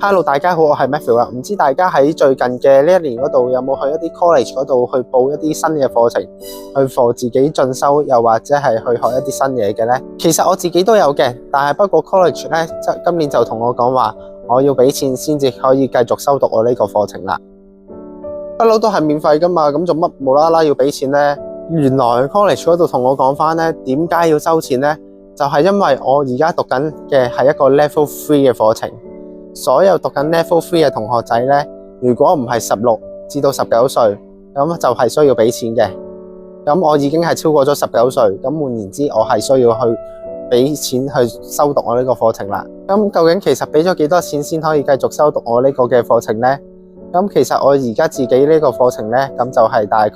Hello，大家好，我係 Matthew 啊。唔知大家喺最近嘅呢一年嗰度有冇去一啲 college 嗰度去報一啲新嘅課程，去幫自己進修，又或者係去學一啲新嘢嘅呢？其實我自己都有嘅，但係不過 college 呢，今年就同我講話，我要俾錢先至可以繼續修讀我呢個課程啦。不嬲都係免費噶嘛，咁做乜無啦啦要俾錢呢？原來 college 嗰度同我講翻呢，點解要收錢呢？就係因為我而家讀緊嘅係一個 level 3嘅課程。所有讀緊 level 3嘅同學仔呢，如果唔係16至到19歲，咁就係需要俾錢嘅。咁我已經係超過咗19歲，咁換言之，我係需要去俾錢去修讀我呢個課程啦。咁究竟其實俾咗幾多錢先可以繼續修讀我呢個嘅課程呢？咁其實我而家自己呢個課程呢，咁就係大概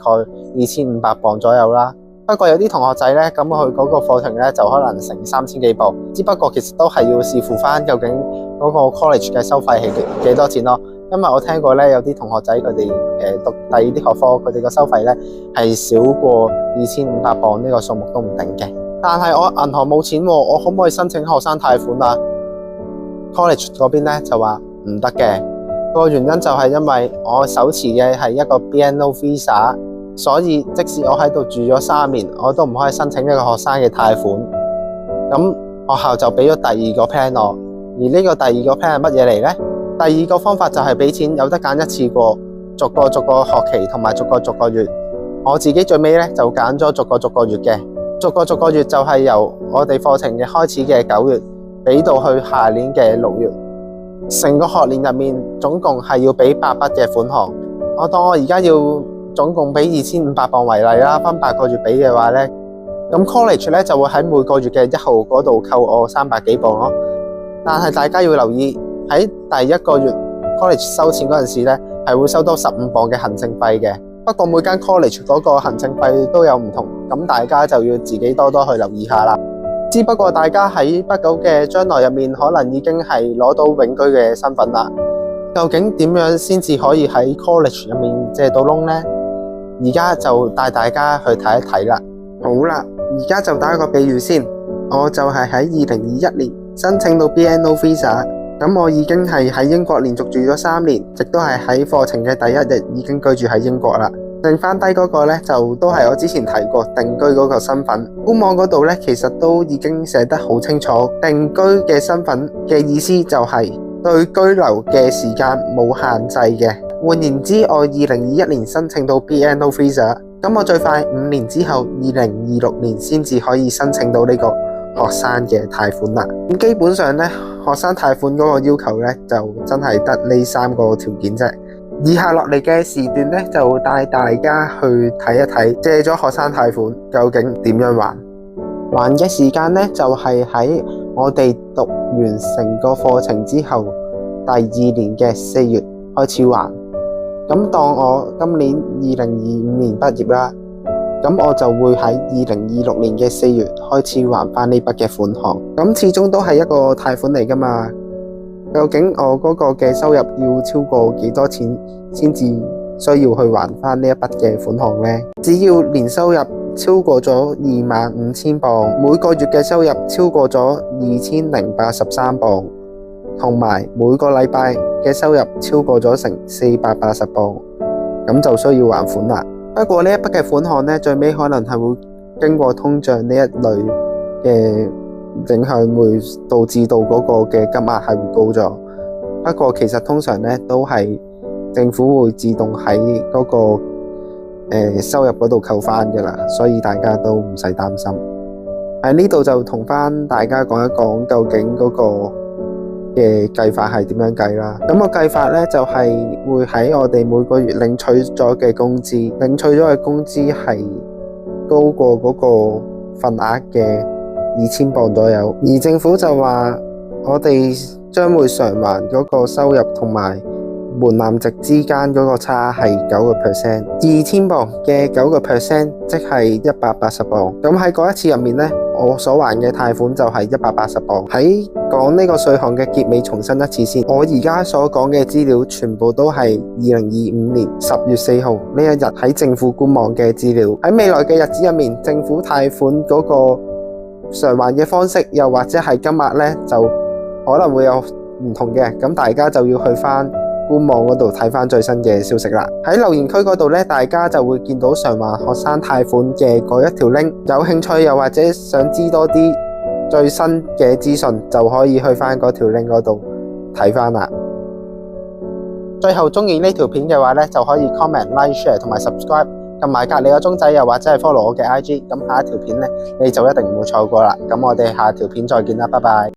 2500磅左右啦。不過有啲同學仔呢，咁佢嗰個課程呢，就可能成3000幾磅，只不過其實都係要視乎翻究竟嗰個 college 嘅收費係幾多錢咯。因為我聽過呢，有啲同學仔佢哋讀第二啲學科，佢哋個收費呢係少過2500磅呢個數目都唔定嘅。但係我銀行冇錢喎，我可唔可以申請學生貸款啊？ college 嗰邊呢就話唔得嘅，個原因就係因為我手持嘅係一個 BNO Visa。所以即使我喺度住咗3年，我都唔可以申請呢個學生嘅貸款。咁學校就俾咗第二個 plan 我，而呢個第二個 plan 係乜嘢嚟呢？第二個方法就係俾錢，有得揀一次過，逐個學期同埋逐個月。我自己最尾呢就揀咗逐個月嘅，逐個月就係由我哋課程嘅開始嘅9月，俾到去下年嘅6月。成個學年入面總共係要俾8筆嘅款項。我當我而家要總共俾2500磅為例啦，分8個月俾嘅話呢，咁 college 呢就會喺每個月嘅1號嗰度扣我300幾磅咯。但係大家要留意，喺第一個月 college 收錢嗰陣時呢，係會收多15磅嘅行政費嘅。不過每間 college 嗰個行政費都有唔同，咁大家就要自己多多去留意下啦。只不過大家喺不久嘅將來入面，可能已經係攞到永居嘅身份啦。究竟點樣先至可以喺 college 入面借到窿呢？而家就帶大家去睇一睇啦。好啦，而家就打一個比喻先。我就係喺2021年申請到 BNO Visa， 咁我已經係喺英國連續住咗3年，亦都係喺課程嘅第一日已經居住喺英國啦。剩翻低嗰個呢，就都係我之前提過定居嗰個身份。官網嗰度呢，其實都已經寫得好清楚，定居嘅身份嘅意思就係對居留嘅時間冇限制嘅。換言之，我2021年申請到 BNO Visa， 咁我最快5年之後2026年先至可以申請到呢個學生嘅貸款啦。咁基本上呢，學生貸款嗰個要求呢，就真係得呢3個條件啫。以下落嚟嘅時段呢，就帶大家去睇一睇借咗學生貸款究竟點樣還嘅時間呢，就係喺我哋讀完成個課程之後第2年嘅4月開始還。咁當我今年2025年畢業啦，咁我就會喺2026年嘅4月開始還翻呢筆嘅款項。咁始終都係一個貸款嚟噶嘛，究竟我嗰個嘅收入要超過幾多錢先至需要去還翻呢一筆嘅款項呢？只要年收入超過咗25000磅，每個月嘅收入超過咗2083磅，同埋每個禮拜嘅收入超過咗成480磅，咁就需要還款啦。不過呢一筆嘅款項呢，最尾可能係會經過通脹呢一類嘅影響，會導致到嗰個嘅金額係會高咗。不過其實通常呢都係政府會自動喺嗰個收入嗰度扣翻噶啦，所以大家都唔使擔心。喺呢度就同翻大家講一講究竟嗰個嘅計法係點樣計啦。咁個計法呢，就係會喺我哋每個月領取咗嘅工資，領取咗嘅工資係高過嗰個份額嘅2000磅左右，而政府就話我哋將會償還嗰個收入同埋門檻值之間嗰個差係9%， 2000磅嘅9%即係180磅。咁喺嗰一次入面呢，我所還嘅貸款就係180磅。喺講呢個稅項嘅結尾重申一次先，我而家所講嘅資料全部都係2025年10月4號呢一日喺政府官網嘅資料。喺未來嘅日子入面，政府貸款嗰個償還嘅方式又或者係金額呢，就可能會有唔同嘅，咁大家就要去翻官網嗰度睇翻最新嘅消息啦。喺留言區嗰度咧，大家就會見到償還學生貸款嘅嗰一條 link， 有興趣又或者想知多啲最新嘅資訊，就可以去翻嗰條 link 嗰度睇翻啦。最後中意呢條片嘅話咧，就可以 comment、like、share 同埋 subscribe， 撳埋隔離個鐘仔，又或者係 follow 我嘅 IG， 咁下一條片咧你就一定唔會錯過啦。咁我哋下條片再見啦，拜拜。